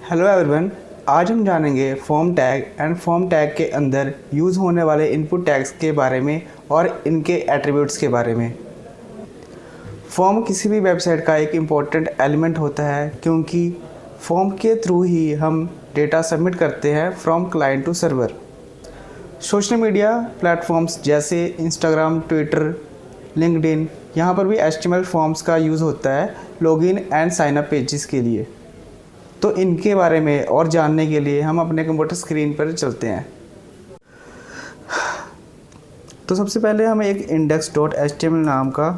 Hello everyone. आज हम जानेंगे form tag and form tag के अंदर यूज़ होने वाले इनपुट टैग्स के बारे में और इनके एट्रीब्यूट्स के बारे में। फॉर्म किसी भी वेबसाइट का एक इम्पॉर्टेंट एलिमेंट होता है क्योंकि फॉर्म के थ्रू ही हम डेटा सबमिट करते हैं from client to server. Social media platforms जैसे इंस्टाग्राम, ट्विटर, लिंक्डइन, यहाँ पर भी HTML फॉर्म्स का यूज़ होता है login and sign up pages के लिए। तो इनके बारे में और जानने के लिए हम अपने कंप्यूटर स्क्रीन पर चलते हैं। तो सबसे पहले हम एक index.html नाम का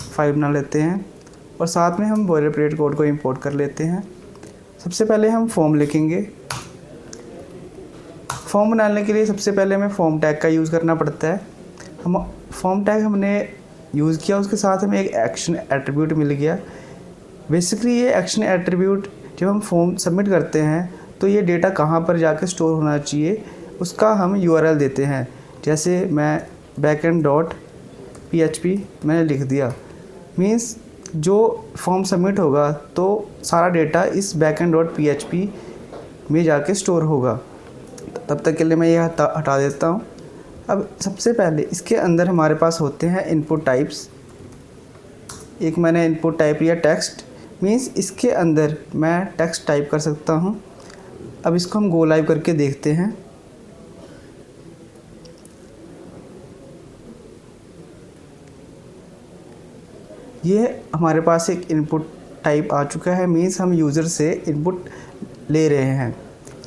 फाइल बना लेते हैं और साथ में हम बोइलरप्लेट कोड को इंपोर्ट कर लेते हैं। सबसे पहले हम फॉर्म लिखेंगे। फॉर्म बनाने के लिए सबसे पहले हमें फॉर्म टैग का यूज़ करना पड़ता है। हम फॉर्म टैग हमने यूज़ किया, उसके साथ हमें एक एक्शन एट्रीब्यूट मिल गया। बेसिकली ये एक्शन एट्रीब्यूट जब हम फॉर्म सबमिट करते हैं तो ये डेटा कहाँ पर जाकर स्टोर होना चाहिए उसका हम URL देते हैं। जैसे मैं backend.php मैंने लिख दिया, मींस जो फॉर्म सबमिट होगा तो सारा डेटा इस backend.php में जाके स्टोर होगा। तब तक के लिए मैं ये हटा देता हूँ। अब सबसे पहले इसके अंदर हमारे पास होते हैं इनपुट टाइप्स। एक मैंने इनपुट टाइप लिया टेक्स्ट, मीन्स इसके अंदर मैं टेक्स्ट टाइप कर सकता हूँ। अब इसको हम गो लाइव करके देखते हैं। ये हमारे पास एक इनपुट टाइप आ चुका है, मीन्स हम यूज़र से इनपुट ले रहे हैं।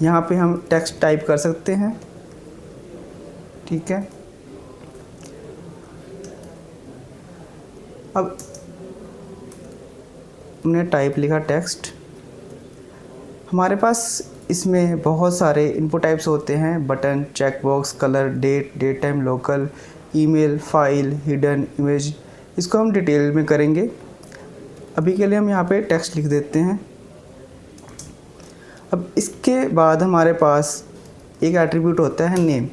यहाँ पे हम टेक्स्ट टाइप कर सकते हैं, ठीक है। अब हमने टाइप लिखा टेक्स्ट। हमारे पास इसमें बहुत सारे इनपुट टाइप्स होते हैं, button, checkbox, colour, date time, local, email, file, hidden, image. इसको हम डिटेल में करेंगे। अभी के लिए हम यहाँ पे टेक्स्ट लिख देते हैं। अब इसके बाद हमारे पास एक एट्रीब्यूट होता है नेम।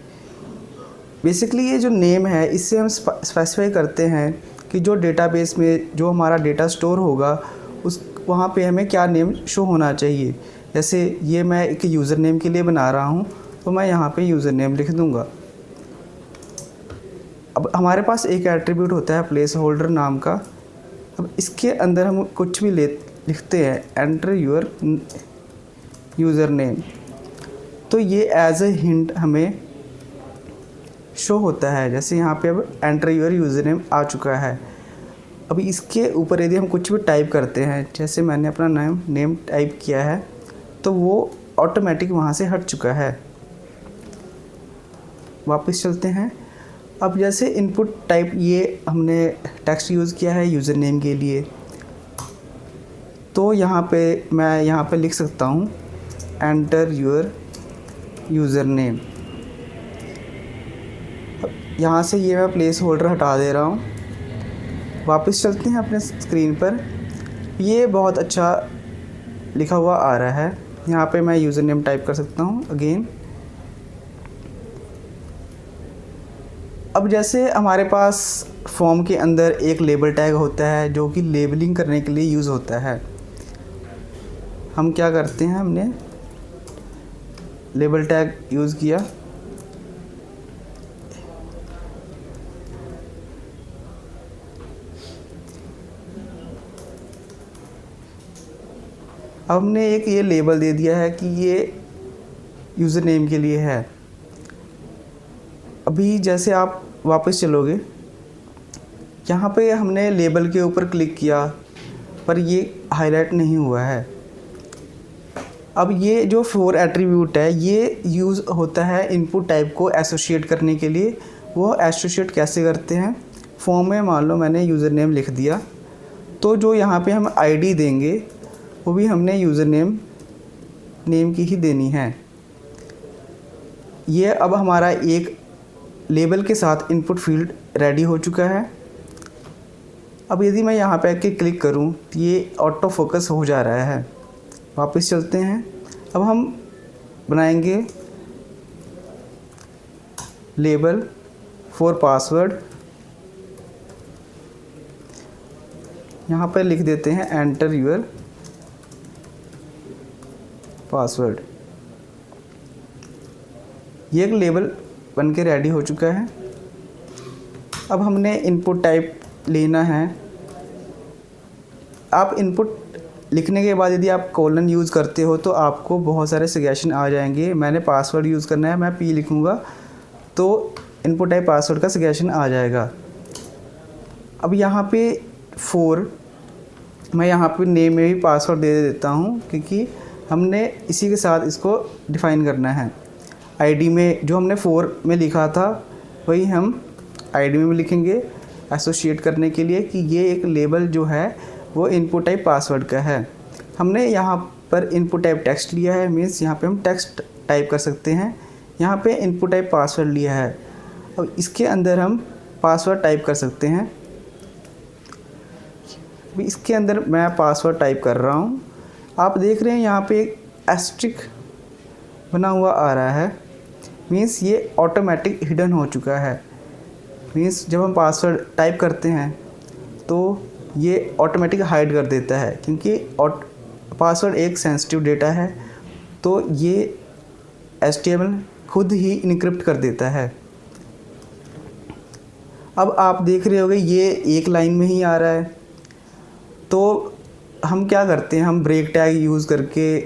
बेसिकली ये जो नेम है इससे हम स्पेसिफाई करते हैं कि जो डेटाबेस में जो हमारा डेटा स्टोर होगा उस वहाँ पे हमें क्या नेम शो होना चाहिए। जैसे ये मैं एक यूज़र नेम के लिए बना रहा हूँ तो मैं यहाँ पे यूज़र नेम लिख दूँगा। अब हमारे पास एक एट्रीब्यूट होता है प्लेस होल्डर नाम का। अब इसके अंदर हम कुछ भी लिखते हैं, एंटर योर यूज़र नेम, तो ये एज ए हिंट हमें शो होता है। जैसे यहाँ पे अब एंटर योर यूज़र नेम आ चुका है। अभी इसके ऊपर यदि हम कुछ भी टाइप करते हैं, जैसे मैंने अपना नेम टाइप किया है तो वो ऑटोमेटिक वहाँ से हट चुका है। वापस चलते हैं। अब जैसे इनपुट टाइप ये हमने टेक्स्ट यूज़ किया है यूज़र नेम के लिए, तो मैं यहाँ पे लिख सकता हूँ एंटर योर यूज़र नेम। यहाँ से ये मैं प्लेस होल्डर हटा दे रहा हूँ। वापस चलते हैं अपने स्क्रीन पर। ये बहुत अच्छा लिखा हुआ आ रहा है। यहाँ पे मैं यूज़र नेम टाइप कर सकता हूँ अगेन। अब जैसे हमारे पास फॉर्म के अंदर एक लेबल टैग होता है जो कि लेबलिंग करने के लिए यूज़ होता है। हम क्या करते हैं, हमने लेबल टैग यूज़ किया। अब हमने एक ये लेबल दे दिया है कि ये यूज़र नेम के लिए है। अभी जैसे आप वापस चलोगे, यहाँ पे हमने लेबल के ऊपर क्लिक किया पर ये हाईलाइट नहीं हुआ है। अब ये जो 4 एट्रीब्यूट है ये यूज़ होता है इनपुट टाइप को एसोसिएट करने के लिए। वो एसोसिएट कैसे करते हैं, फॉर्म में मान लो मैंने यूज़र नेम लिख दिया तो जो यहाँ पे हम आईडी देंगे वो भी हमने यूज़र नेम की ही देनी है। ये अब हमारा एक लेबल के साथ इनपुट फील्ड रेडी हो चुका है। अब यदि मैं यहाँ पे आके क्लिक करूँ तो ये ऑटो फोकस हो जा रहा है। वापस चलते हैं। अब हम बनाएंगे लेबल फॉर पासवर्ड। यहाँ पर लिख देते हैं एंटर योर पासवर्ड। ये एक लेबल बन के रेडी हो चुका है। अब हमने इनपुट टाइप लेना है। आप इनपुट लिखने के बाद यदि आप कोलन यूज़ करते हो तो आपको बहुत सारे सजेशन आ जाएंगे। मैंने पासवर्ड यूज़ करना है, मैं पी लिखूँगा तो इनपुट टाइप पासवर्ड का सजेशन आ जाएगा। अब यहाँ पे 4 मैं यहाँ पे नेम में भी पासवर्ड दे देता हूँ, क्योंकि हमने इसी के साथ इसको डिफ़ाइन करना है। आईडी में जो हमने 4 में लिखा था वही हम आईडी में भी लिखेंगे, एसोसिएट करने के लिए कि ये एक लेबल जो है वो इनपुट टाइप पासवर्ड का है। हमने यहाँ पर इनपुट टाइप टेक्स्ट लिया है, मीन्स यहाँ पे हम टेक्स्ट टाइप कर सकते हैं। यहाँ पे इनपुट टाइप पासवर्ड लिया है, अब इसके अंदर हम पासवर्ड टाइप कर सकते हैं। अभी इसके अंदर मैं पासवर्ड टाइप कर रहा हूँ। आप देख रहे हैं यहाँ पे एक एस्ट्रिक बना हुआ आ रहा है, मीन्स ये ऑटोमेटिक हिडन हो चुका है। मीन्स जब हम पासवर्ड टाइप करते हैं तो ये ऑटोमेटिक हाइड कर देता है, क्योंकि पासवर्ड एक सेंसिटिव डेटा है तो ये HTML खुद ही इनक्रिप्ट कर देता है। अब आप देख रहे होंगे ये एक लाइन में ही आ रहा है, तो हम क्या करते हैं, हम ब्रेक टैग यूज़ करके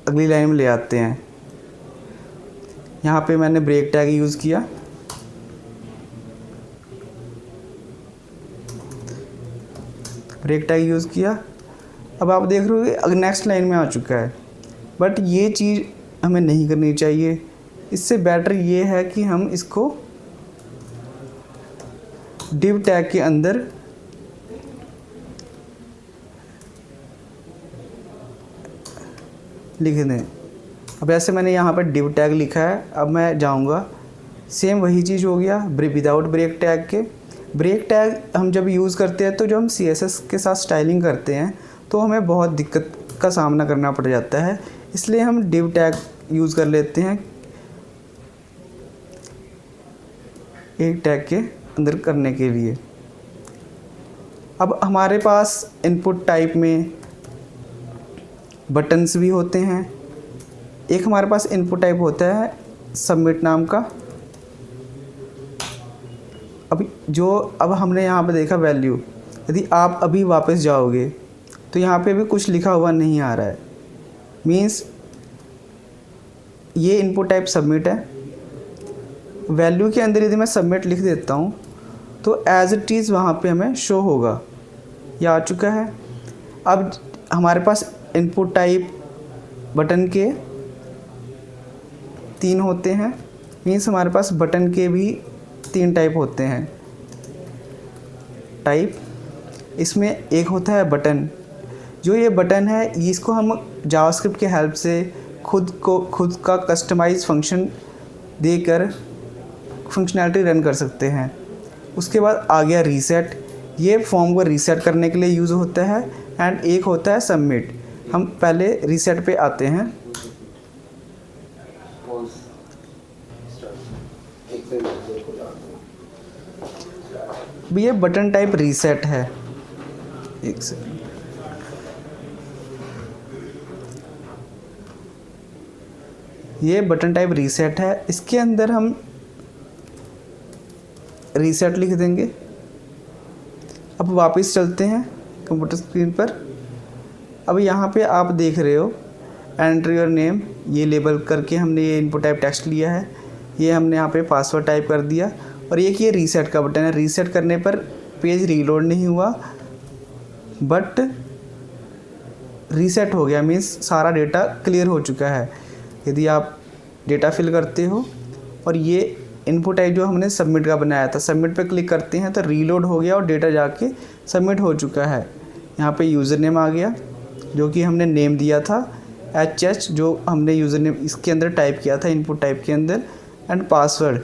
अगली लाइन में ले आते हैं। यहाँ पे मैंने ब्रेक टैग यूज़ किया, ब्रेक टैग यूज़ किया। अब आप देख रहे हो नेक्स्ट लाइन में आ चुका है, बट ये चीज़ हमें नहीं करनी चाहिए। इससे बेटर ये है कि हम इसको डिव टैग के अंदर लिख दें। अब ऐसे मैंने यहाँ पर डिव टैग लिखा है। अब मैं जाऊँगा, सेम वही चीज़ हो गया विदाउट ब्रेक टैग के। ब्रेक टैग हम जब यूज़ करते हैं तो जब हम CSS के साथ स्टाइलिंग करते हैं तो हमें बहुत दिक्कत का सामना करना पड़ जाता है, इसलिए हम डिव टैग यूज़ कर लेते हैं एक टैग के अंदर करने के लिए। अब हमारे पास इनपुट टाइप में बटन्स भी होते हैं। एक हमारे पास इनपुट टाइप होता है सबमिट नाम का। अब हमने यहाँ पे देखा वैल्यू, यदि आप अभी वापस जाओगे तो यहाँ पे भी कुछ लिखा हुआ नहीं आ रहा है, मीन्स ये इनपुट टाइप सबमिट है। वैल्यू के अंदर यदि मैं सबमिट लिख देता हूँ तो एज इट इज़ वहाँ पे हमें शो होगा, ये आ चुका है। अब हमारे पास इनपुट टाइप बटन के 3 होते हैं, मीन्स हमारे पास बटन के भी 3 टाइप होते हैं। टाइप इसमें एक होता है बटन, जो ये बटन है इसको हम जावास्क्रिप्ट के हेल्प से खुद का कस्टमाइज फंक्शन देकर फंक्शनैलिटी रन कर सकते हैं। उसके बाद आ गया रीसेट, ये फॉर्म को रीसेट करने के लिए यूज़ होता है। एंड एक होता है सबमिट। हम पहले रीसेट पे आते हैं। ये बटन टाइप रीसेट है, एक सेकंड। ये बटन टाइप रीसेट है, इसके अंदर हम रीसेट लिख देंगे। अब वापस चलते हैं कंप्यूटर स्क्रीन पर। अब यहाँ पे आप देख रहे हो एंटर योर नेम, ये लेबल करके हमने ये इनपुट टाइप टेक्स्ट लिया है। ये हमने यहाँ पे पासवर्ड टाइप कर दिया और एक ये रीसेट का बटन है। रीसेट करने पर पेज रीलोड नहीं हुआ बट रीसेट हो गया, मीन्स सारा डेटा क्लियर हो चुका है। यदि आप डेटा फिल करते हो और ये इनपुट टाइप जो हमने सबमिट का बनाया था, सबमिट पे क्लिक करते हैं तो रीलोड हो गया और डेटा जाके सबमिट हो चुका है। यहाँ पे यूज़र नेम आ गया जो कि हमने नेम दिया था HH, जो हमने यूज़र नेम इसके अंदर टाइप किया था इनपुट टाइप के अंदर। एंड पासवर्ड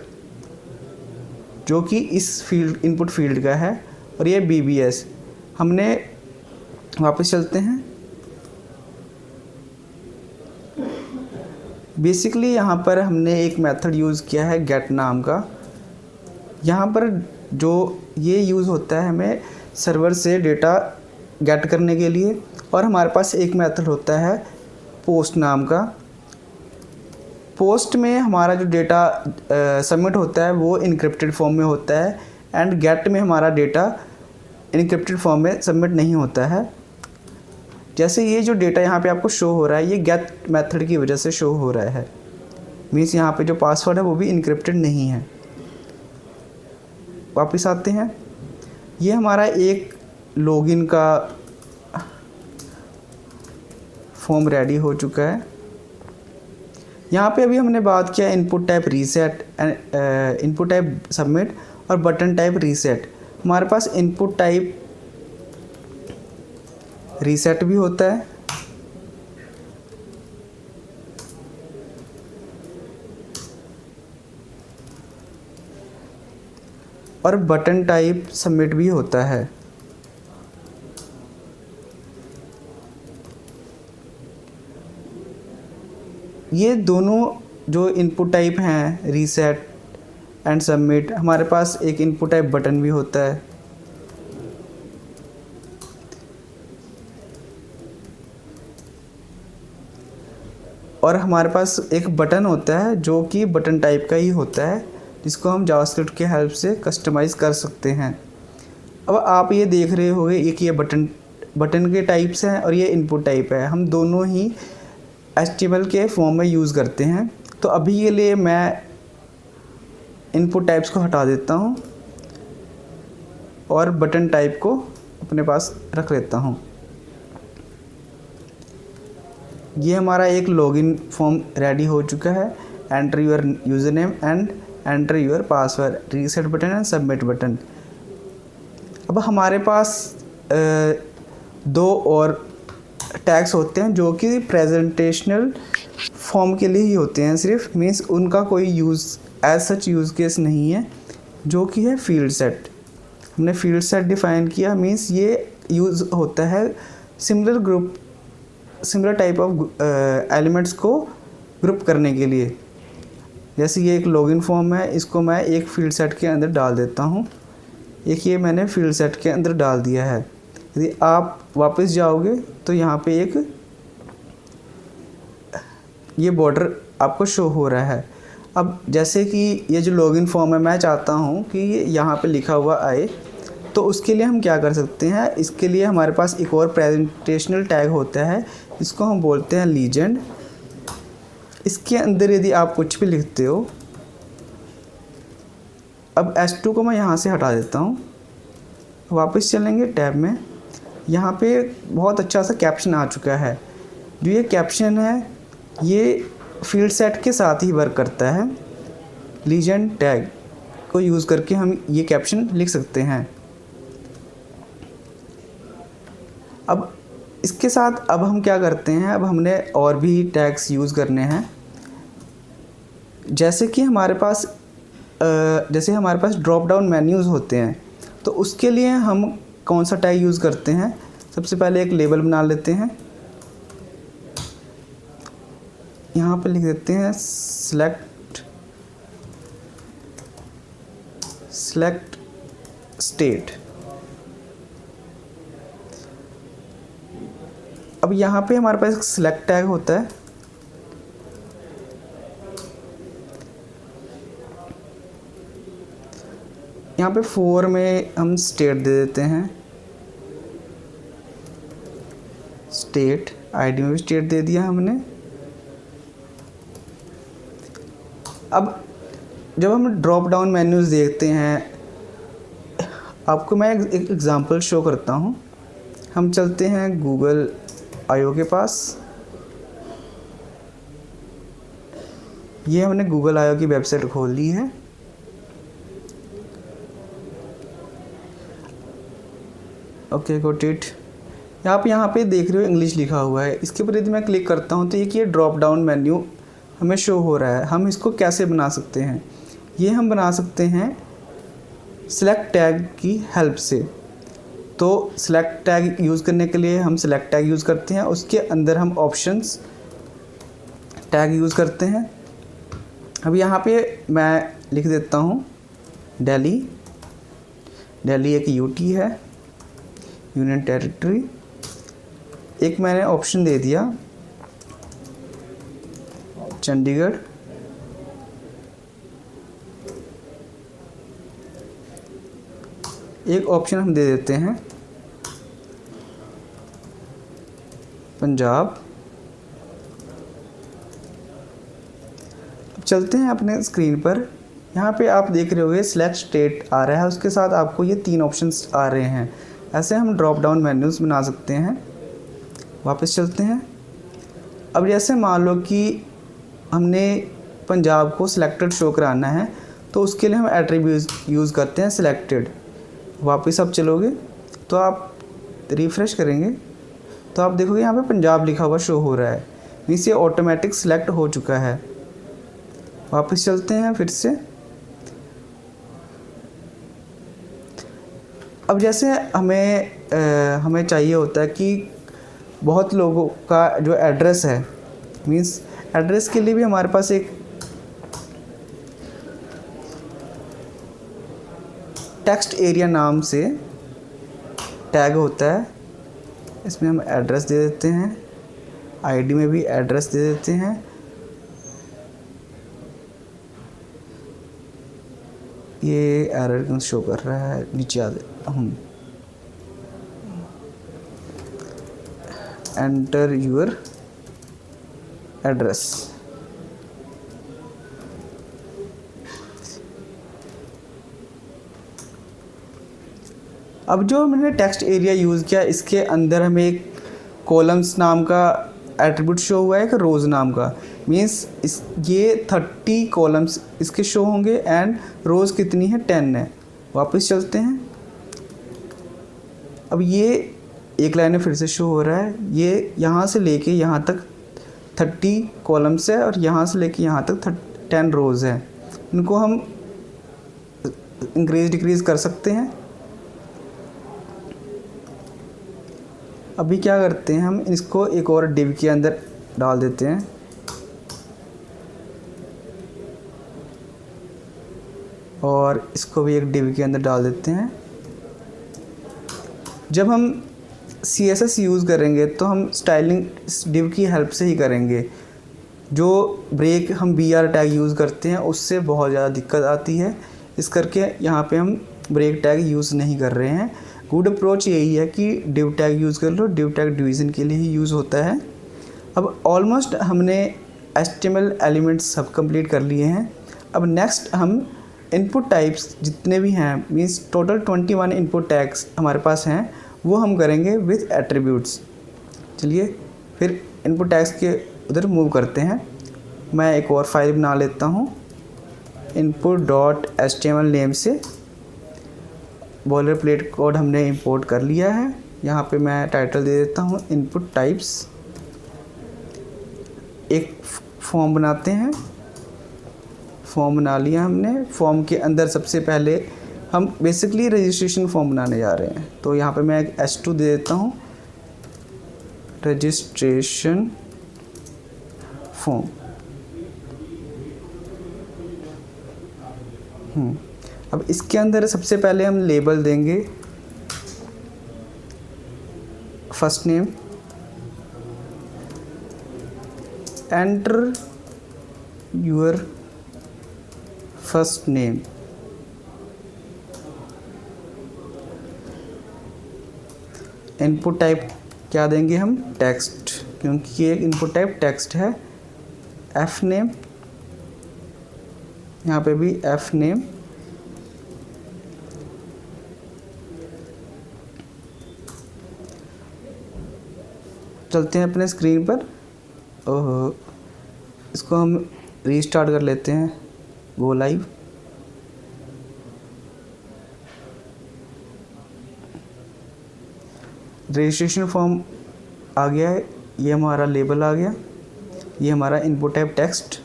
जो कि इस फील्ड इनपुट फील्ड का है और ये BBS। हमने वापस चलते हैं। बेसिकली यहाँ पर हमने एक मेथड यूज़ किया है गेट नाम का। यहाँ पर जो ये यूज़ होता है हमें सर्वर से डेटा गेट करने के लिए, और हमारे पास एक मेथड होता है पोस्ट नाम का पोस्ट में हमारा जो डेटा सबमिट होता है वो इनक्रिप्टेड फॉर्म में होता है, एंड गेट में हमारा डेटा इनक्रिप्टेड फॉर्म में सबमिट नहीं होता है। जैसे ये जो डेटा यहाँ पे आपको शो हो रहा है, ये गेट मेथड की वजह से शो हो रहा है, मीन्स यहाँ पे जो पासवर्ड है वो भी इनक्रिप्टेड नहीं है। वापस आते हैं, ये हमारा एक लॉगिन का फॉर्म रेडी हो चुका है। यहाँ पे अभी हमने बात किया input type reset, input type submit और बटन टाइप रीसेट। हमारे पास इनपुट टाइप रीसेट भी होता है और बटन टाइप सबमिट भी होता है। ये दोनों जो इनपुट टाइप हैं रीसेट एंड सबमिट, हमारे पास एक इनपुट टाइप बटन भी होता है। और हमारे पास एक बटन होता है जो कि बटन टाइप का ही होता है, जिसको हम जावास्क्रिप्ट के हेल्प से कस्टमाइज़ कर सकते हैं। अब आप ये देख रहे होंगे एक ये बटन के टाइप्स हैं और ये इनपुट टाइप है। हम दोनों ही HTML के फॉर्म में यूज़ करते हैं। तो अभी के लिए मैं इनपुट टाइप्स को हटा देता हूँ और बटन टाइप को अपने पास रख लेता हूँ। ये हमारा एक लॉगिन फॉर्म रेडी हो चुका है। Enter your user name and enter your password, reset button and submit button. अब हमारे पास दो और टैग्स होते हैं जो कि प्रेजेंटेशनल फॉर्म के लिए ही होते हैं सिर्फ, मीन्स उनका कोई use as such use case नहीं है, जो कि है फील्ड सेट। हमने फील्ड सेट डिफ़ाइन किया, मीन्स ये यूज़ होता है सिमिलर टाइप ऑफ एलिमेंट्स को ग्रुप करने के लिए। जैसे ये एक लॉगिन फॉर्म है, इसको मैं एक फील्ड सेट के अंदर डाल देता हूँ। एक ये मैंने फील्ड सेट के अंदर डाल दिया है। यदि आप वापस जाओगे तो यहाँ पे एक ये बॉर्डर आपको शो हो रहा है। अब जैसे कि ये जो लॉगिन फॉर्म है, मैं चाहता हूँ कि यहाँ पे लिखा हुआ आए, तो उसके लिए हम क्या कर सकते हैं, इसके लिए हमारे पास एक और प्रेजेंटेशनल टैग होता है, इसको हम बोलते हैं लीजेंड। इसके अंदर यदि आप कुछ भी लिखते हो, अब S2 को मैं यहाँ से हटा देता हूँ, वापस चलेंगे टैब में। यहाँ पे बहुत अच्छा सा कैप्शन आ चुका है। जो ये कैप्शन है ये फील्ड सेट के साथ ही वर्क करता है। लीजेंड टैग को यूज़ करके हम ये कैप्शन लिख सकते हैं। अब इसके साथ अब हम क्या करते हैं, अब हमने और भी टैग्स यूज़ करने हैं। जैसे कि हमारे पास ड्रॉप डाउन मेन्यूज़ होते हैं, तो उसके लिए हम कौन सा टैग यूज़ करते हैं। सबसे पहले एक लेबल बना लेते हैं, यहाँ पे लिख देते हैं सेलेक्ट स्टेट। अब यहाँ पे हमारे पास एक सिलेक्ट टैग होता है। यहाँ पे 4 में हम स्टेट दे देते हैं, स्टेट आईडी में भी स्टेट दे दिया हमने। अब जब हम ड्रॉप डाउन मेन्यूज़ देखते हैं, आपको मैं एक एग्ज़ाम्पल शो करता हूँ। हम चलते हैं गूगल आईओ के पास। ये हमने गूगल आईओ की वेबसाइट खोल ली है। Okay got it. आप यहाँ पे देख रहे हो इंग्लिश लिखा हुआ है। इसके ऊपर यदि मैं क्लिक करता हूँ तो ये ड्रॉप डाउन मेन्यू हमें शो हो रहा है। हम इसको कैसे बना सकते हैं, ये हम बना सकते हैं सिलेक्ट टैग की हेल्प से। तो सिलेक्ट टैग यूज़ करने के लिए हम सिलेक्ट टैग यूज़ करते हैं, उसके अंदर हम ऑप्शंस टैग यूज़ करते हैं। अब यहाँ पे मैं लिख देता हूँ दिल्ली। दिल्ली एक यूटी है, यूनियन टेरिटरी। एक मैंने ऑप्शन दे दिया चंडीगढ़। एक ऑप्शन हम दे देते हैं पंजाब। अब चलते हैं अपने स्क्रीन पर। यहाँ पे आप देख रहे होंगे सिलेक्ट स्टेट आ रहा है, उसके साथ आपको ये 3 ऑप्शंस आ रहे हैं। ऐसे हम ड्रॉप डाउन मेन्यूज़ बना सकते हैं। वापस चलते हैं। अब जैसे मान लो कि हमने पंजाब को सिलेक्टेड शो कराना है, तो उसके लिए हम एट्रीब्यूट यूज़ करते हैं सिलेक्टेड। वापस आप चलोगे तो आप रिफ़्रेश करेंगे तो आप देखोगे यहाँ पे पंजाब लिखा हुआ शो हो रहा है, मीन्स ये ऑटोमेटिक सिलेक्ट हो चुका है। वापस चलते हैं फिर से। अब जैसे हमें चाहिए होता है कि बहुत लोगों का जो एड्रेस है, मीन्स एड्रेस के लिए भी हमारे पास एक टेक्स्ट एरिया नाम से टैग होता है। इसमें हम एड्रेस दे देते हैं, आईडी में भी एड्रेस दे देते हैं। ये एरर क्यों शो कर रहा है, नीचे आ देता हूँ। Enter your address. अब जो मैंने टेक्स्ट एरिया यूज़ किया, इसके अंदर हमें एक कॉलम्स नाम का एट्रीब्यूट शो हुआ है, एक रोज़ नाम का। मीन्स ये 30 कॉलम्स इसके शो होंगे एंड रोज़ कितनी है, 10 है। वापस चलते हैं। अब ये एक लाइन में फिर से शो हो रहा है। ये यहाँ से लेके यहाँ तक 30 कॉलम्स है और यहाँ से लेके यहाँ तक 10 रोज़ है। इनको हम इंक्रीज डिक्रीज़ कर सकते हैं। अभी क्या करते हैं, हम इसको एक और डिव के अंदर डाल देते हैं। और इसको भी एक डिव के अंदर डाल देते हैं। जब हम CSS यूज़ करेंगे तो हम स्टाइलिंग इस डिव की हेल्प से ही करेंगे। जो ब्रेक हम BR टैग यूज़ करते हैं उससे बहुत ज़्यादा दिक्कत आती है, इस करके यहाँ पे हम ब्रेक टैग यूज़ नहीं कर रहे हैं। गुड अप्रोच यही है कि डिव टैग यूज़ कर लो। डिव टैग डिवीज़न के लिए ही यूज़ होता है। अब ऑलमोस्ट हमने HTML एलिमेंट्स सब कंप्लीट कर लिए हैं। अब नेक्स्ट हम इनपुट टाइप्स जितने भी हैं, मींस टोटल 21 इनपुट टैग्स हमारे पास हैं, वो हम करेंगे विथ एट्रीब्यूट्स। चलिए फिर इनपुट टैग्स के उधर मूव करते हैं। मैं एक और फाइल बना लेता हूँ input.html नेम से। बॉलर प्लेट कोड हमने इंपोर्ट कर लिया है। यहाँ पे मैं टाइटल दे देता हूँ इनपुट टाइप्स। एक फॉर्म बनाते हैं। फॉर्म बना लिया हमने। फॉर्म के अंदर सबसे पहले हम बेसिकली रजिस्ट्रेशन फॉर्म बनाने जा रहे हैं, तो यहाँ पे मैं एक S2 दे देता हूँ, रजिस्ट्रेशन फॉर्म। अब इसके अंदर सबसे पहले हम लेबल देंगे first name, enter your first name. Input type क्या देंगे हम, टेक्स्ट, क्योंकि ये इनपुट टाइप टेक्स्ट है। एफ नेम, यहाँ पे भी एफ नेम। चलते हैं अपने स्क्रीन पर। ओह, इसको हम रीस्टार्ट कर लेते हैं, गो लाइव। रजिस्ट्रेशन फॉर्म आ गया है, ये हमारा लेबल आ गया, ये हमारा इनपुट टाइप टेक्स्ट।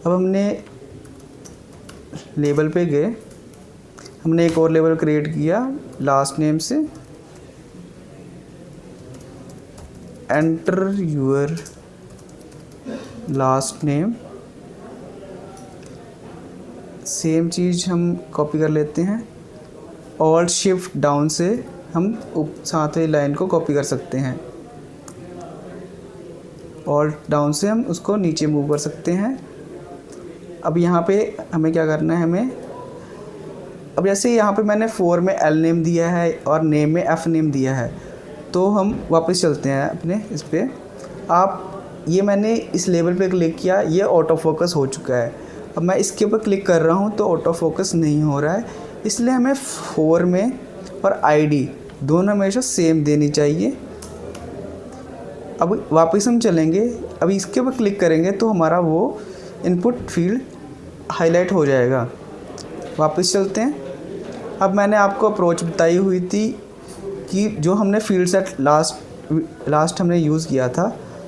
अब हमने लेबल पे गए, हमने एक और लेबल क्रिएट किया लास्ट नेम से, enter your last name. Same चीज़ हम कॉपी कर लेते हैं, ऑल्ट शिफ्ट डाउन से हम साथ ही लाइन को कॉपी कर सकते हैं। ऑल्ट डाउन से हम उसको नीचे मूव कर सकते हैं। अब यहाँ पे हमें क्या करना है, हमें अब जैसे यहाँ पे मैंने 4 में एल नेम दिया है और नेम में एफ़ नेम दिया है, तो हम वापस चलते हैं अपने इस पर। आप ये मैंने इस लेबल पे क्लिक किया, ये ऑटो फोकस हो चुका है। अब मैं इसके ऊपर क्लिक कर रहा हूँ तो ऑटो फोकस नहीं हो रहा है, इसलिए हमें 4 में और आईडी दोनों हमेशा सेम देनी चाहिए। अब वापस हम चलेंगे, अब इसके ऊपर क्लिक करेंगे तो हमारा वो इनपुट फील्ड हाईलाइट हो जाएगा। वापस चलते हैं। अब मैंने आपको अप्रोच बताई हुई थी कि जो हमने फील्ड सेट लास्ट हमने यूज़ किया था,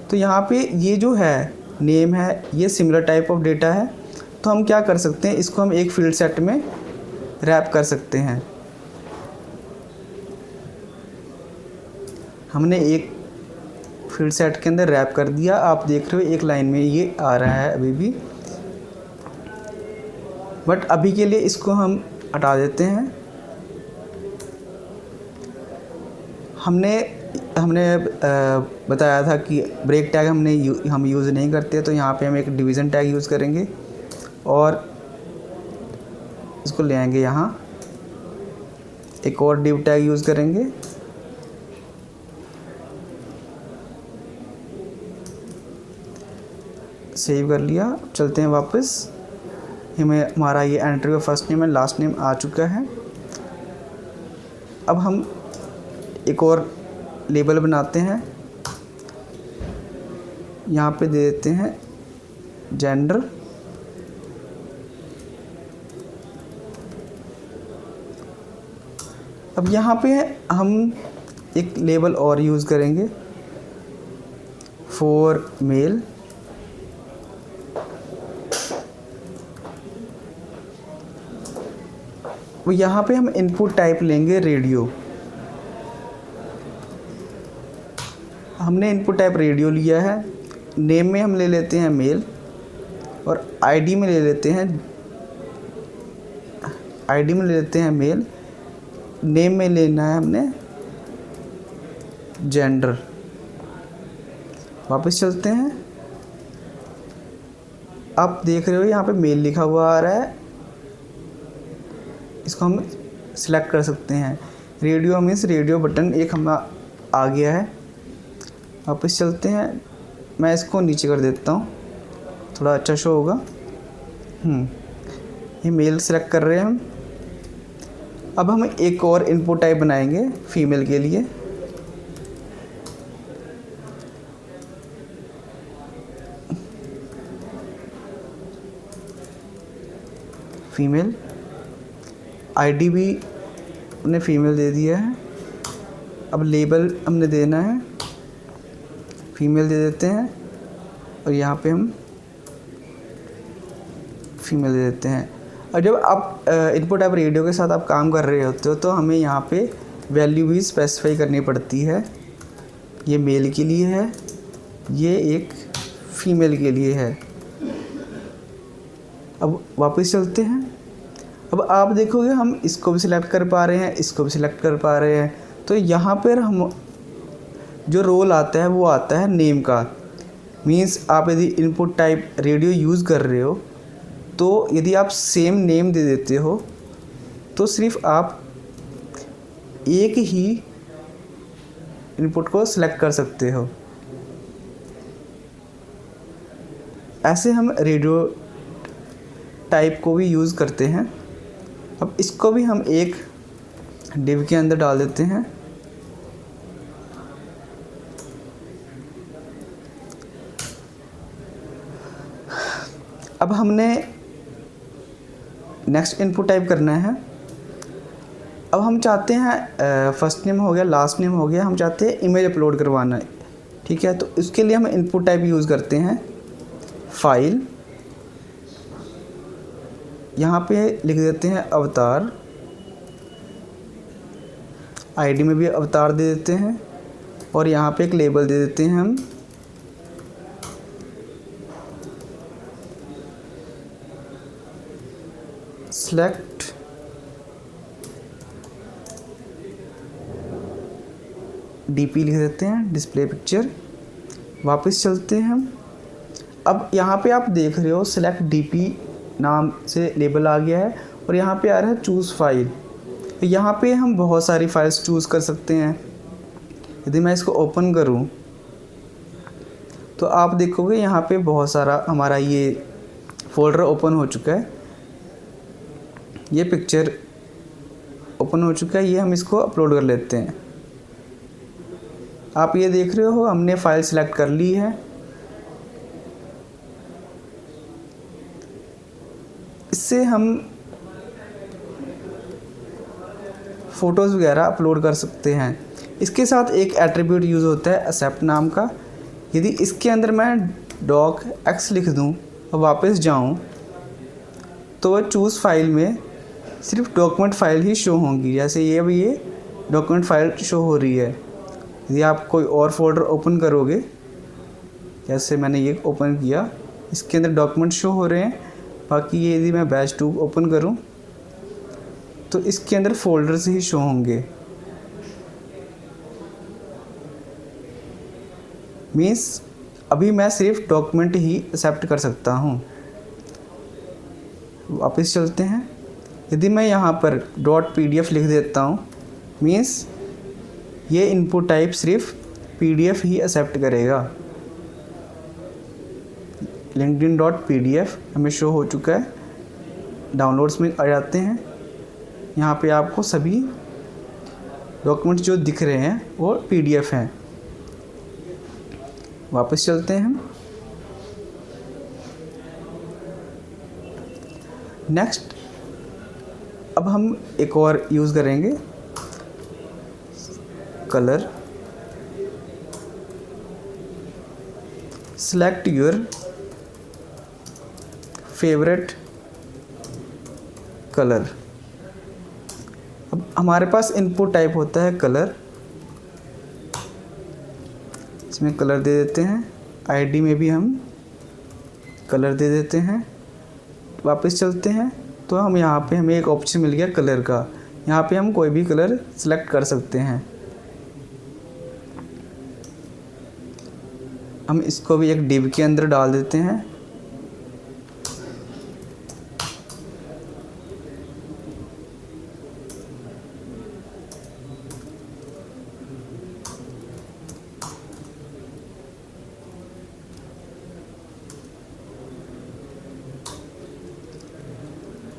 तो यहाँ पे ये जो है नेम है, ये सिमिलर टाइप ऑफ डेटा है, तो हम क्या कर सकते हैं, इसको हम एक फील्ड सेट में रैप कर सकते हैं। हमने एक फील्ड सेट के अंदर रैप कर दिया, आप देख रहे हो एक लाइन में ये आ रहा है अभी भी, बट अभी के लिए इसको हम हटा देते हैं। हमने बताया था कि ब्रेक टैग हम यूज़ नहीं करते, तो यहाँ पे हम एक डिवीज़न टैग यूज़ करेंगे और इसको ले आएंगे यहाँ, एक और डिव टैग यूज़ करेंगे। सेव कर लिया, चलते हैं वापस। हमारा ये एंट्री का फर्स्ट नेम है, लास्ट नेम आ चुका है। अब हम एक और लेबल बनाते हैं, यहाँ पे दे देते हैं जेंडर। अब यहाँ पे हम एक लेबल और यूज़ करेंगे, फॉर मेल। वो यहाँ पे हम इनपुट टाइप लेंगे रेडियो। हमने इनपुट टाइप रेडियो लिया है। नेम में हम ले लेते हैं मेल और आईडी में ले लेते हैं मेल। नेम में लेना है हमने जेंडर। वापस चलते हैं। आप देख रहे हो यहाँ पे मेल लिखा हुआ आ रहा है, इसको हम सिलेक्ट कर सकते हैं। रेडियो मीन्स रेडियो बटन एक हम आ गया है। वापस चलते हैं, मैं इसको नीचे कर देता हूँ, थोड़ा अच्छा शो होगा। ये मेल सेलेक्ट कर रहे हैं हम। अब हम एक और इनपुट टाइप बनाएंगे फीमेल के लिए। फीमेल, आईडी भी हमने फीमेल दे दिया है। अब लेबल हमने देना है, फीमेल दे देते हैं और यहाँ पे हम फीमेल दे देते हैं। और जब आप इनपुट टाइप रेडियो के साथ आप काम कर रहे होते हो तो हमें यहाँ पे वैल्यू भी स्पेसिफाई करनी पड़ती है। ये मेल के लिए है, ये एक फीमेल के लिए है। अब वापस चलते हैं। अब आप देखोगे हम इसको भी सिलेक्ट कर पा रहे हैं, इसको भी सिलेक्ट कर पा रहे हैं। तो यहाँ पर हम जो रोल आता है वो आता है नेम का। मीन्स आप यदि इनपुट टाइप रेडियो यूज़ कर रहे हो तो यदि आप सेम नेम दे देते हो तो सिर्फ आप एक ही इनपुट को सिलेक्ट कर सकते हो। ऐसे हम रेडियो टाइप को भी यूज़ करते हैं। अब इसको भी हम एक डिव के अंदर डाल देते हैं। अब हमने नेक्स्ट इनपुट टाइप करना है। अब हम चाहते हैं फर्स्ट नेम हो गया, लास्ट नेम हो गया, हम चाहते हैं इमेज अपलोड करवाना है, ठीक है। तो इसके लिए हम इनपुट टाइप यूज़ करते हैं फाइल। यहाँ पे लिख देते हैं अवतार। आईडी में भी अवतार दे देते हैं और यहाँ पे एक लेबल दे देते हैं हम सेलेक्ट डीपी लिख देते हैं, डिस्प्ले पिक्चर। वापस चलते हैं हम। अब यहाँ पे आप देख रहे हो सेलेक्ट डीपी नाम से लेबल आ गया है और यहाँ पे आ रहा है चूज़ फाइल। तो यहाँ पे हम बहुत सारी फाइल्स चूज़ कर सकते हैं। यदि मैं इसको ओपन करूँ तो आप देखोगे यहाँ पे बहुत सारा हमारा ये फ़ोल्डर ओपन हो चुका है। ये पिक्चर ओपन हो चुका है, ये हम इसको अपलोड कर लेते हैं। आप ये देख रहे हो हमने फ़ाइल सेलेक्ट कर ली है। इससे हम फ़ोटोज़ वगैरह अपलोड कर सकते हैं। इसके साथ एक एट्रीब्यूट यूज़ होता है एक्सेप्ट नाम का। यदि इसके अंदर मैं डॉक एक्स लिख दूं और वापस जाऊं तो चूज़ फाइल में सिर्फ डॉक्यूमेंट फ़ाइल ही शो होंगी। जैसे ये अभी ये डॉक्यूमेंट फ़ाइल शो हो रही है। यदि आप कोई और फोल्डर ओपन करोगे, जैसे मैंने ये ओपन किया, इसके अंदर डॉक्यूमेंट शो हो रहे हैं। बाकी ये यदि मैं बैच 2 ओपन करूं तो इसके अंदर फ़ोल्डर्स ही शो होंगे। मीन्स अभी मैं सिर्फ डॉक्यूमेंट ही एक्सेप्ट कर सकता हूँ। वापस चलते हैं। यदि मैं यहाँ पर .pdf लिख देता हूँ, मीन्स ये इनपुट टाइप सिर्फ PDF ही एक्सेप्ट करेगा। linkedin.pdf हमें शो हो चुका है। डाउनलोड्स में आ जाते हैं। यहाँ पे आपको सभी डॉक्यूमेंट्स जो दिख रहे हैं वो PDF हैं। वापस चलते हैं हम। नेक्स्ट अब हम एक और यूज़ करेंगे colour. Select your favourite colour. अब हमारे पास इनपुट टाइप होता है कलर। इसमें कलर दे देते हैं। आईडी में भी हम कलर दे देते हैं। वापस चलते हैं तो हम यहाँ पे हमें एक ऑप्शन मिल गया कलर का। यहाँ पे हम कोई भी कलर सेलेक्ट कर सकते हैं। हम इसको भी एक डिव के अंदर डाल देते हैं।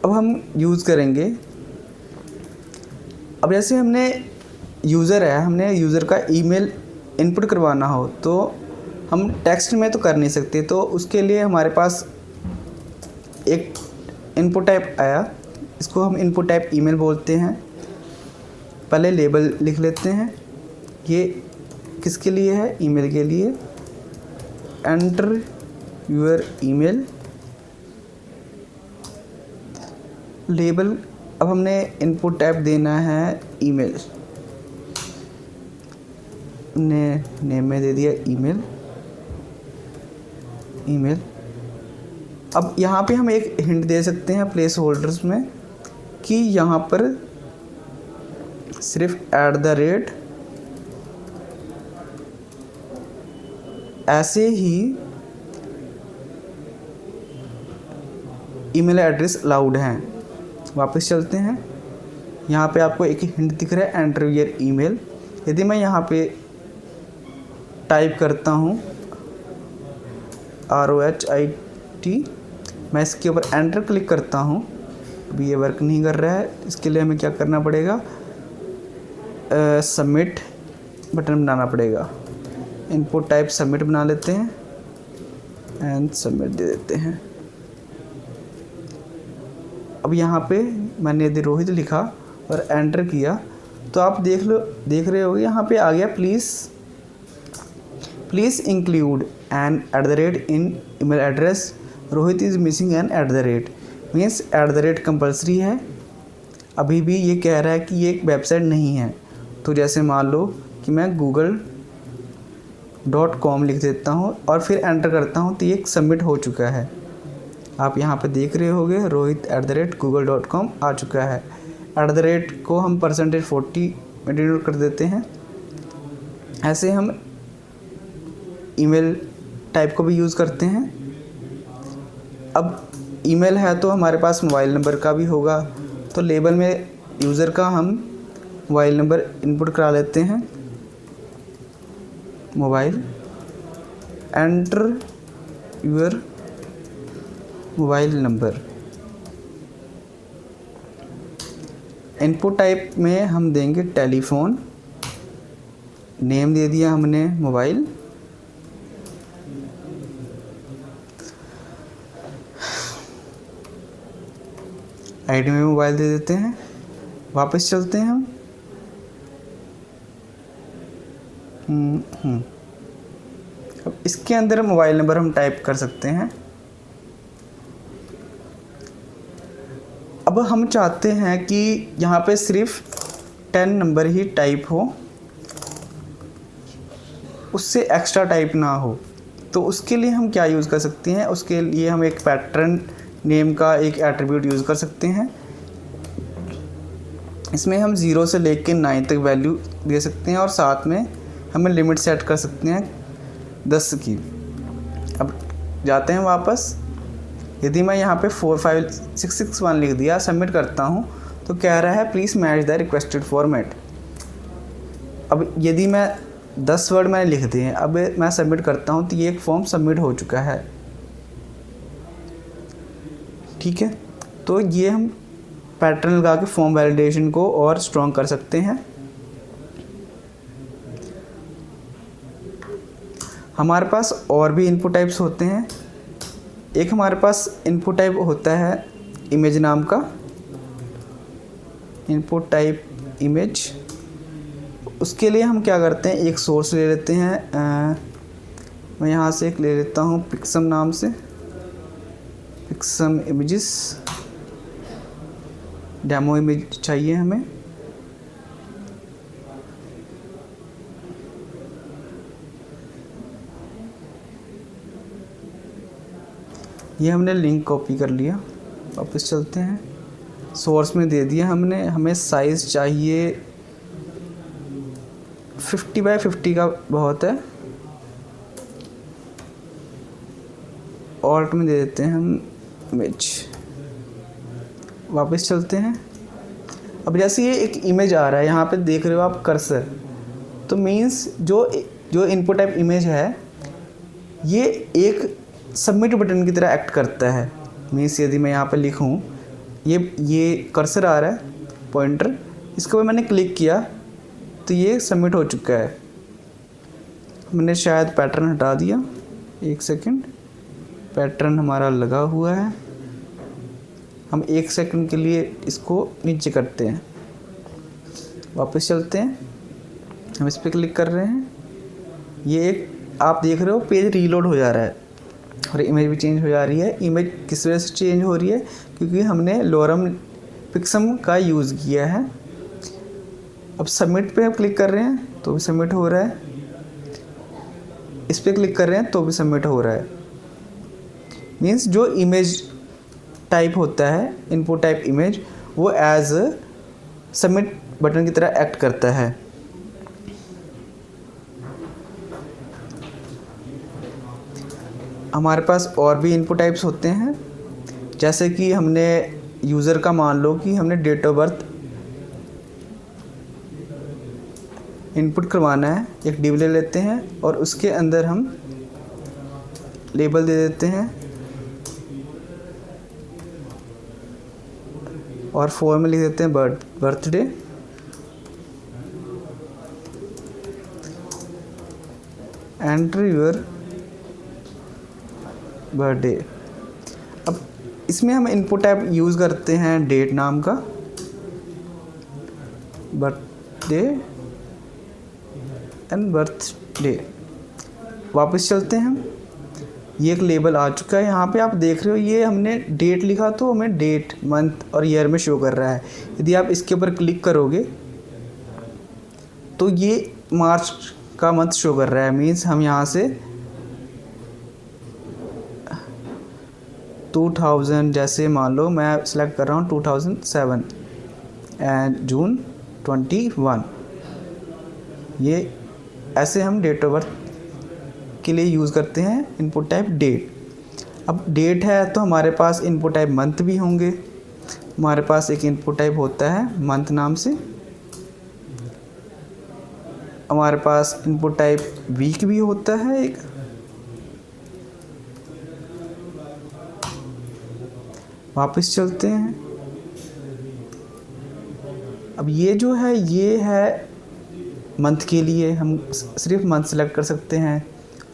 अब हम यूज़ करेंगे। अब जैसे हमने यूज़र है, हमने यूज़र का ईमेल इनपुट करवाना हो तो हम टेक्स्ट में तो कर नहीं सकते। तो उसके लिए हमारे पास एक इनपुट टाइप आया। इसको हम इनपुट टाइप ईमेल बोलते हैं। पहले लेबल लिख लेते हैं। ये किसके लिए है? ईमेल के लिए। Enter your email label. अब हमने इनपुट टाइप देना है ईमेल। ने नेम में दे दिया ईमेल। अब यहाँ पे हम एक हिंट दे सकते हैं प्लेस होल्डर्स में कि यहाँ पर सिर्फ @ ऐसे ही ईमेल एड्रेस अलाउड हैं। वापस चलते हैं। यहाँ पे आपको एक हिंट दिख रहा है एंटर योर ईमेल। यदि मैं यहाँ पे टाइप करता हूँ ROHIT, मैं इसके ऊपर एंटर क्लिक करता हूँ। अभी ये वर्क नहीं कर रहा है। इसके लिए हमें क्या करना पड़ेगा? सबमिट बटन बनाना पड़ेगा। इनपुट टाइप सबमिट बना लेते हैं एंड सबमिट दे देते हैं। अब यहाँ पे मैंने यदि रोहित लिखा और एंटर किया तो आप देख रहे होगे यहाँ पे आ गया please include an @ in email address. Rohit is missing an @ means @ compulsory है। अभी भी ये कह रहा है कि ये एक वेबसाइट नहीं है। तो जैसे मान लो कि मैं google.com लिख देता हूँ और फिर एंटर करता हूँ तो ये सबमिट हो चुका है। आप यहाँ पे देख रहे होगे रोहित @google.com आ चुका है। @ को हम %40 में डिनोट कर देते हैं। ऐसे हम ईमेल टाइप को भी यूज़ करते हैं। अब ईमेल है तो हमारे पास मोबाइल नंबर का भी होगा, तो लेबल में यूज़र का हम मोबाइल नंबर इनपुट करा लेते हैं। Mobile, enter your mobile number. Input type में हम देंगे टेलीफोन, नेम दे दिया हमने मोबाइल, आईडी में मोबाइल दे देते हैं। वापस चलते हैं हम। अब इसके अंदर मोबाइल नंबर हम टाइप कर सकते हैं। अब हम चाहते हैं कि यहाँ पे सिर्फ 10 नंबर ही टाइप हो, उससे एक्स्ट्रा टाइप ना हो। तो उसके लिए हम क्या यूज़ कर सकते हैं, उसके लिए हम एक पैटर्न नेम का एक एट्रीब्यूट यूज़ कर सकते हैं। इसमें हम 0 से लेकर 9 तक वैल्यू दे सकते हैं और साथ में हमें लिमिट सेट कर सकते हैं 10 की। अब जाते हैं वापस। यदि मैं यहाँ पे 45661 लिख दिया, सबमिट करता हूँ, तो कह रहा है please match the requested format. अब यदि मैं 10 वर्ड मैंने लिख दिए, अब मैं सबमिट करता हूँ, तो ये एक फॉर्म सबमिट हो चुका है। ठीक है, तो ये हम पैटर्न लगा के फॉर्म वैलिडेशन को और स्ट्रॉन्ग कर सकते हैं। हमारे पास और भी इनपुट टाइप्स होते हैं। एक हमारे पास इनपुट टाइप होता है इमेज नाम का, इनपुट टाइप इमेज। उसके लिए हम क्या करते हैं, एक सोर्स ले लेते हैं। मैं यहाँ से एक ले लेता हूँ पिक्सम नाम से, पिक्सम इमेजेस, डेमो इमेज चाहिए हमें। ये हमने लिंक कॉपी कर लिया। वापस चलते हैं, सोर्स में दे दिया हमने। हमें साइज़ चाहिए 50 बाय 50 का बहुत है। ऑल्ट में दे देते हैं हम इमेज। वापस चलते हैं। अब जैसे ये एक इमेज आ रहा है, यहाँ पे देख रहे हो आप कर्सर, तो मीन्स जो इनपुट टाइप इमेज है ये एक सबमिट बटन की तरह एक्ट करता है। मीन्स यदि मैं यहाँ पे लिखूँ, ये कर्सर आ रहा है पॉइंटर, इसके ऊपर मैंने क्लिक किया तो ये सबमिट हो चुका है। मैंने शायद पैटर्न हटा दिया, एक सेकंड, पैटर्न हमारा लगा हुआ है। हम 1 सेकंड के लिए इसको नीचे करते हैं। वापस चलते हैं, हम इस पर क्लिक कर रहे हैं। ये एक आप देख रहे हो पेज रीलोड हो जा रहा है और इमेज भी चेंज हो जा रही है। इमेज किस वजह से चेंज हो रही है, क्योंकि हमने लोरम पिक्सम का यूज़ किया है। अब सबमिट पे क्लिक कर रहे हैं तो भी सबमिट हो रहा है, इस पर क्लिक कर रहे हैं तो भी सबमिट हो रहा है। मीन्स जो इमेज टाइप होता है, इनपुट टाइप इमेज, वो एज सबमिट बटन की तरह एक्ट करता है। हमारे पास और भी इनपुट टाइप्स होते हैं, जैसे कि हमने यूज़र का मान लो कि हमने डेट ऑफ बर्थ इनपुट करवाना है। एक डिव ले लेते हैं और उसके अंदर हम लेबल दे देते हैं और फॉर में लिख देते हैं बर्थडे। Enter your birthday. अब इसमें हम इनपुट टाइप यूज़ करते हैं डेट नाम का, बर्थडे एंड बर्थडे। वापस चलते हैं हम। ये एक लेबल आ चुका है, यहाँ पे आप देख रहे हो ये हमने डेट लिखा तो हमें डेट, मंथ और ईयर में शो कर रहा है। यदि आप इसके ऊपर क्लिक करोगे तो ये मार्च का मंथ शो कर रहा है। मीन्स हम यहाँ से 2000, जैसे मान लो मैं सिलेक्ट कर रहा हूँ 2007 एंड जून 21, ये ऐसे हम डेट ऑफ बर्थ के लिए यूज़ करते हैं इनपुट टाइप डेट। अब डेट है तो हमारे पास इनपुट टाइप मंथ भी होंगे, हमारे पास एक इनपुट टाइप होता है मंथ नाम से। हमारे पास इनपुट टाइप वीक भी होता है एक। वापस चलते हैं। अब ये जो है ये है मंथ के लिए, हम सिर्फ मंथ सेलेक्ट कर सकते हैं।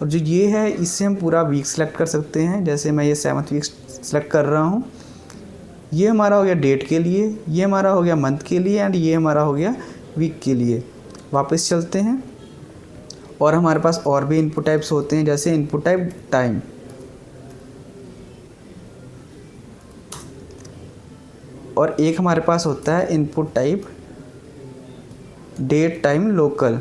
और जो ये है इससे हम पूरा वीक सेलेक्ट कर सकते हैं, जैसे मैं ये 7th वीक सेलेक्ट कर रहा हूँ। ये हमारा हो गया डेट के लिए, ये हमारा हो गया मंथ के लिए, एंड ये हमारा हो गया वीक के लिए। वापस चलते हैं। और हमारे पास और भी इनपुट टाइप्स होते हैं, जैसे इनपुट टाइप टाइम। और एक हमारे पास होता है input type date time local.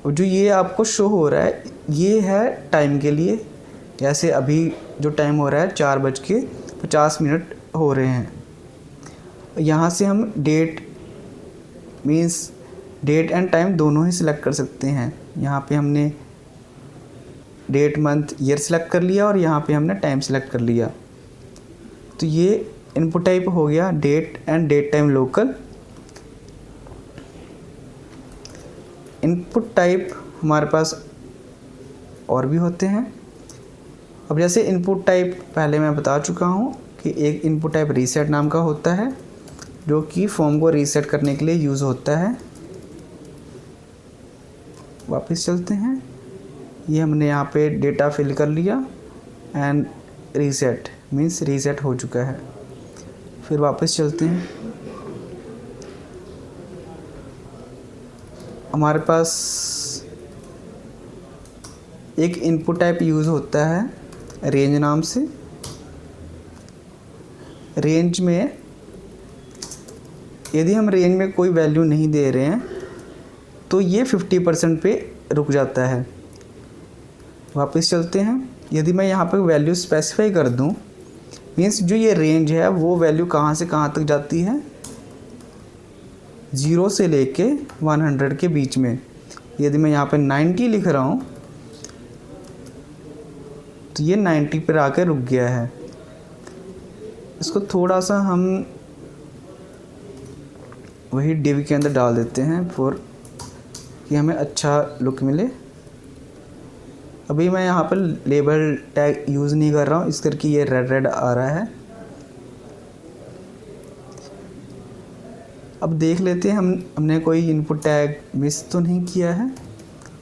जो ये आपको शो हो रहा है ये है टाइम के लिए, जैसे अभी जो टाइम हो रहा है 4:50 हो रहे हैं। यहाँ से हम date means date and time दोनों ही सिलेक्ट कर सकते हैं। यहाँ पे हमने डेट मंथ ईयर सेलेक्ट कर लिया और यहाँ पे हमने टाइम सेलेक्ट कर लिया। तो ये इनपुट टाइप हो गया date and date time local. Input type हमारे पास और भी होते हैं। अब जैसे इनपुट टाइप पहले मैं बता चुका हूँ कि एक इनपुट टाइप रीसेट नाम का होता है, जो कि फॉर्म को रीसेट करने के लिए यूज़ होता है। वापस चलते हैं। ये हमने यहाँ पे डेटा फिल कर लिया एंड रीसेट मीन्स रीसेट हो चुका है। फिर वापस चलते हैं। हमारे पास एक इनपुट टाइप यूज़ होता है रेंज नाम से। रेंज में यदि हम रेंज में कोई वैल्यू नहीं दे रहे हैं तो ये 50% पे रुक जाता है। वापस चलते हैं। यदि मैं यहाँ पर वैल्यू स्पेसिफाई कर दूँ मीन्स जो ये रेंज है वो वैल्यू कहाँ से कहाँ तक जाती है, 0 से लेके 100 के बीच में। यदि मैं यहाँ पे 90 लिख रहा हूँ तो ये 90 पर आकर रुक गया है। इसको थोड़ा सा हम वही डिव के अंदर डाल देते हैं फॉर कि हमें अच्छा लुक मिले। अभी मैं यहाँ पर लेबल टैग यूज़ नहीं कर रहा हूँ, इस करके ये रेड आ रहा है। अब देख लेते हैं हमने कोई इनपुट टैग मिस तो नहीं किया है।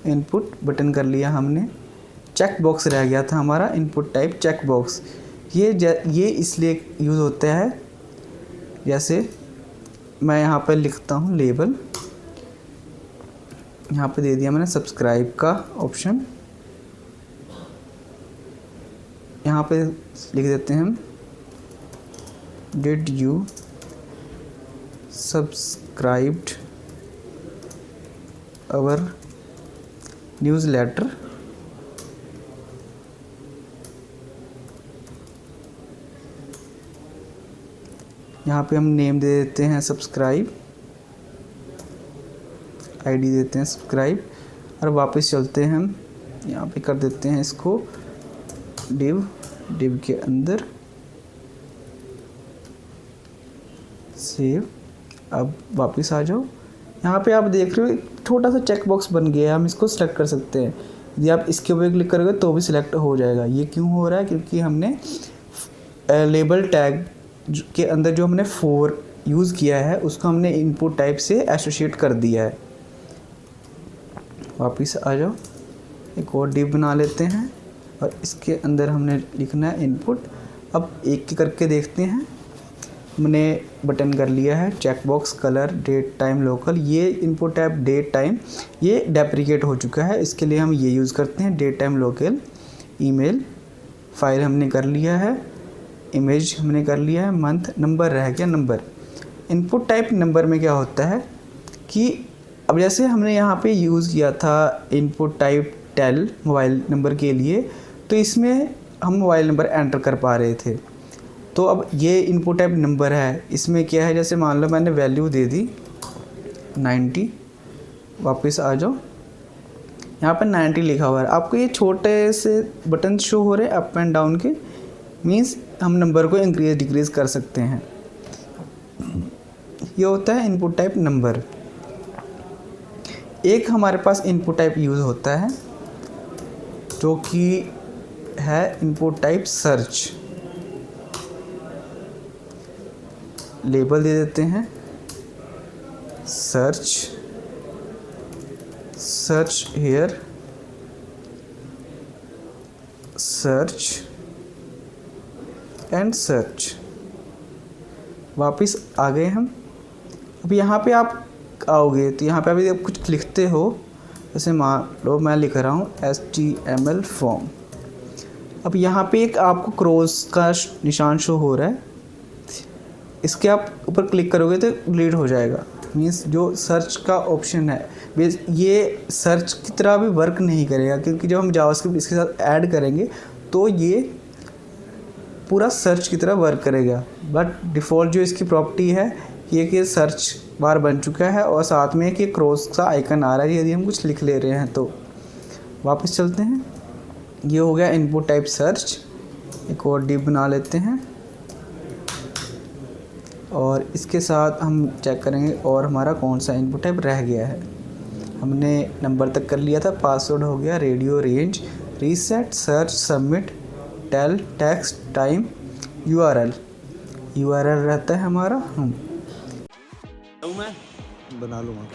इनपुट बटन कर लिया हमने। चेक बॉक्स रह गया था हमारा इनपुट टाइप चेक बॉक्स। ये इसलिए यूज़ होता है, जैसे मैं यहाँ पर लिखता हूँ लेबल, यहाँ पे दे दिया मैंने सब्सक्राइब का ऑप्शन। यहाँ पे लिख देते हैं हम did you subscribed our newsletter. यहाँ पे हम नेम दे देते हैं सब्सक्राइब, आईडी देते हैं सब्सक्राइब, और वापस चलते हैं हम यहाँ पे कर देते हैं इसको डिव के अंदर सेव। अब वापस आ जाओ। यहाँ पे आप देख रहे हो छोटा सा चेक बॉक्स बन गया है, हम इसको सिलेक्ट कर सकते हैं। यदि आप इसके ऊपर क्लिक करोगे तो भी सिलेक्ट हो जाएगा। ये क्यों हो रहा है? क्योंकि हमने लेबल टैग के अंदर जो हमने 4 यूज़ किया है उसको हमने इनपुट टाइप से एसोसिएट कर दिया है। वापस आ जाओ, एक और डिव बना लेते हैं और इसके अंदर हमने लिखना है इनपुट। अब एक एक करके देखते हैं। हमने बटन कर लिया है check box colour date time local. ये इनपुट टाइप डेट टाइम ये डेप्रिकेट हो चुका है, इसके लिए हम ये यूज़ करते हैं date time local. Email file हमने कर लिया है, इमेज हमने कर लिया है, मंथ, नंबर रह गया नंबर। इनपुट टाइप नंबर में क्या होता है कि अब जैसे हमने यहाँ पे यूज़ किया था input type tel mobile number के लिए, तो इसमें हम मोबाइल नंबर एंटर कर पा रहे थे। तो अब ये इनपुट टाइप नंबर है, इसमें क्या है, जैसे मान लो मैंने वैल्यू दे दी 90। वापस आ जाओ, यहाँ पर 90 लिखा हुआ है। आपको ये छोटे से बटन शो हो रहे हैं अप एंड डाउन के, मीन्स हम नंबर को इंक्रीज डिक्रीज कर सकते हैं। ये होता है इनपुट टाइप नंबर। एक हमारे पास इनपुट टाइप यूज़ होता है जो कि है इनपुट टाइप सर्च। लेबल दे देते हैं search, search here, search and search. वापस आ गए हम। अब यहाँ पे आप आओगे तो यहाँ पे अभी आप कुछ लिखते हो, जैसे मान लो मैं लिख रहा हूँ HTML फॉर्म। अब यहाँ पे एक आपको क्रॉस का निशान शो हो रहा है, इसके आप ऊपर क्लिक करोगे तो डिलीट हो जाएगा। मीन्स जो सर्च का ऑप्शन है ये सर्च की तरह भी वर्क नहीं करेगा, क्योंकि जब हम जावास्क्रिप्ट इसके साथ ऐड करेंगे तो ये पूरा सर्च की तरह वर्क करेगा। बट डिफ़ॉल्ट जो इसकी प्रॉपर्टी है ये कि सर्च बार बन चुका है और साथ में कि क्रॉस का आइकन आ रहा है यदि हम कुछ लिख ले रहे हैं तो। वापस चलते हैं। ये हो गया इनपुट टाइप सर्च। एक और डिव बना लेते हैं और इसके साथ हम चेक करेंगे और हमारा कौन सा इनपुट टाइप रह गया है। हमने नंबर तक कर लिया था, पासवर्ड हो गया, radio range, reset, search, submit, tel, text, time, URL रहता है हमारा। मैं बना लूँगा।